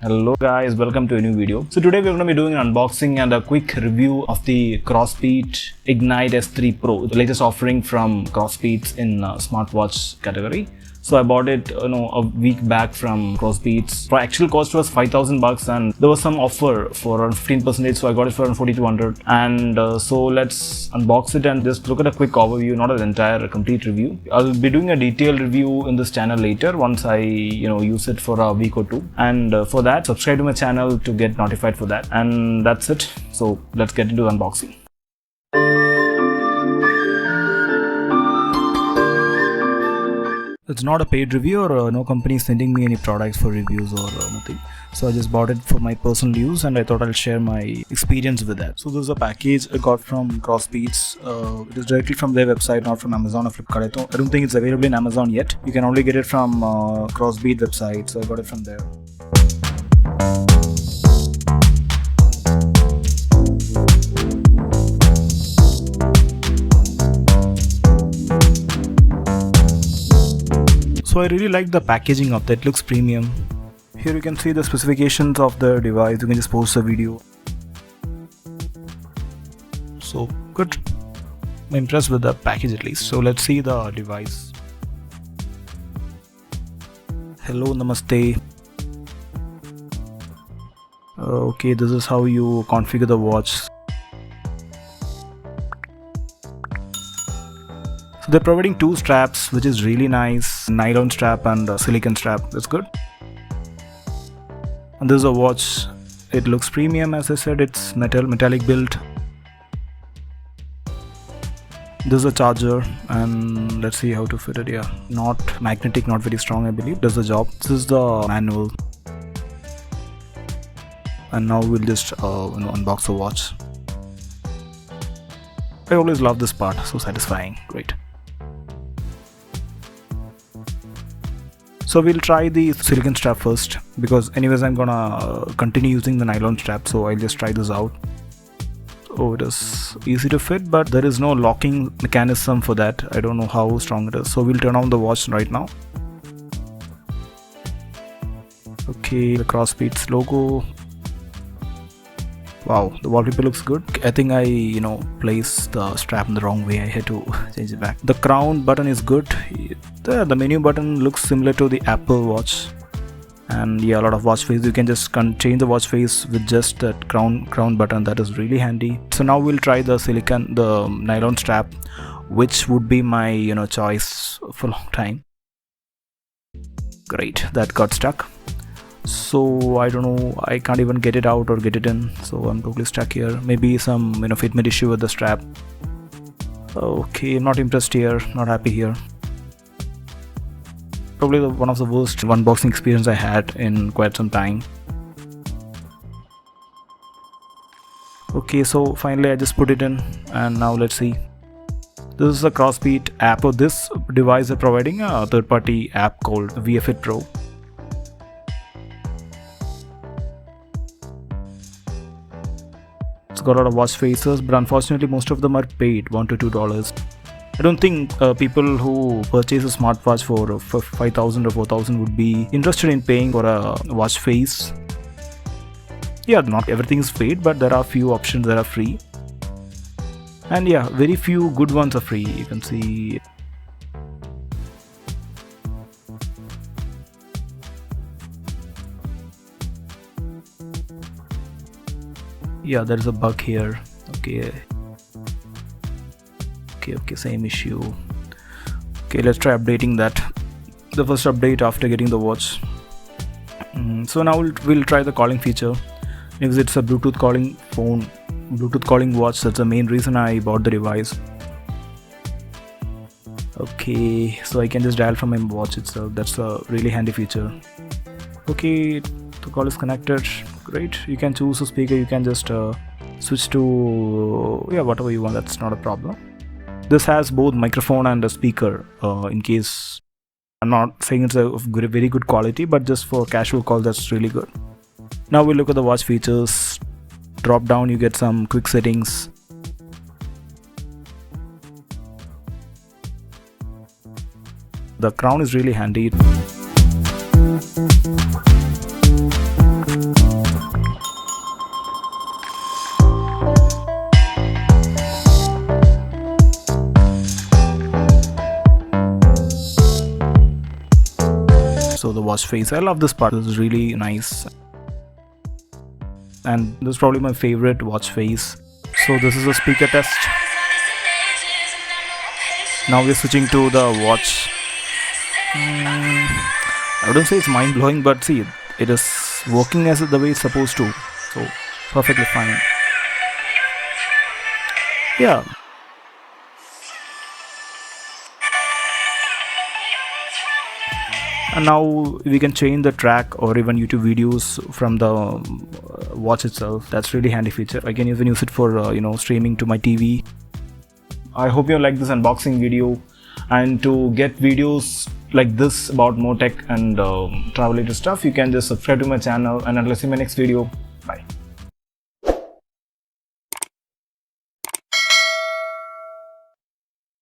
Hello guys, welcome to a new video. So today we're going to be doing an unboxing and a quick review of the Crossbeats Ignite S3 Pro, the latest offering from Crossbeats in smartwatch category. So I bought it, a week back from Crossbeats. The actual cost was $5,000 and there was some offer for around 15%, so I got it for around $4,200. And so let's unbox it and just look at a quick overview, not an entire complete review. I'll be doing a detailed review in this channel later once I use it for a week or two. And for that, subscribe to my channel to get notified for that. And that's it. So let's get into the unboxing. It's not a paid review or no company is sending me any products for reviews or nothing. So I just bought it for my personal use and I thought I'll share my experience with that. So this is a package I got from Crossbeats. It is directly from their website, not from Amazon or Flipkart. I don't think it's available in Amazon yet. You can only get it from Crossbeats website. So I got it from there. So I really like the packaging of that, it looks premium. Here you can see the specifications of the device, you can just post a video. So good, I'm impressed with the package at least. So let's see the device. Hello, namaste. Okay, this is how you configure the watch. So they're providing two straps, which is really nice. Nylon strap and a silicone strap. That's good. And this is a watch. It looks premium, as I said. It's metallic built. This is a charger, and let's see how to fit it. Yeah, not magnetic, not very strong. I believe does the job. This is the manual. And now we'll just unbox the watch. I always love this part. So satisfying. Great. So we'll try the silicone strap first because anyways I'm gonna continue using the nylon strap, so I'll just try this out. Oh, it is easy to fit, but there is no locking mechanism for that. I don't know how strong it is. So we'll turn on the watch right now. Okay, the Crossbeats logo. Wow, the wallpaper looks good. I think I placed the strap in the wrong way. I had to change it back. The crown button is good. The menu button looks similar to the Apple Watch. And yeah, a lot of watch face. You can just change the watch face with just that crown button. That is really handy. So now we'll try the nylon strap, which would be my choice for a long time. Great, that got stuck. So I don't know, I can't even get it out or get it in, so I'm totally stuck here. Maybe some fitment issue with the strap. Okay, I'm not impressed here, not happy here. Probably one of the worst unboxing experience I had in quite some time. Okay, so finally I just put it in and now let's see. This is a Crossbeat app. So this device is providing a third-party app called VFit Pro. It's got a lot of watch faces, but unfortunately most of them are paid $1 to $2. I don't think people who purchase a smartwatch for $5,000 or $4,000 would be interested in paying for a watch face. Yeah, not everything is paid, but there are few options that are free. And yeah, very few good ones are free. You can see. Yeah, there is a bug here. Okay, same issue. Okay, let's try updating that. The first update after getting the watch. So now we'll try the calling feature because it's a Bluetooth calling watch. That's the main reason I bought the device. Okay, so I can just dial from my watch itself. That's a really handy feature. Okay, the call is connected. Great, you can choose a speaker. You can just switch to whatever you want. That's not a problem. This has both microphone and a speaker. In case I'm not saying it's a very good quality, but just for casual call, that's really good. Now we look at the watch features. Drop down, you get some quick settings. The crown is really handy. watch face. I love this part. This is really nice, and this is probably my favorite watch face. So this is a speaker test. Now we're switching to the watch. I wouldn't say it's mind-blowing, but see, it is working as the way it's supposed to. So perfectly fine. Yeah. And now we can change the track or even YouTube videos from the watch itself. That's really handy feature. I can even use it for streaming to my TV. I hope you like this unboxing video, and to get videos like this about more tech and travel related stuff, you can just subscribe to my channel, and I'll see you in my next video.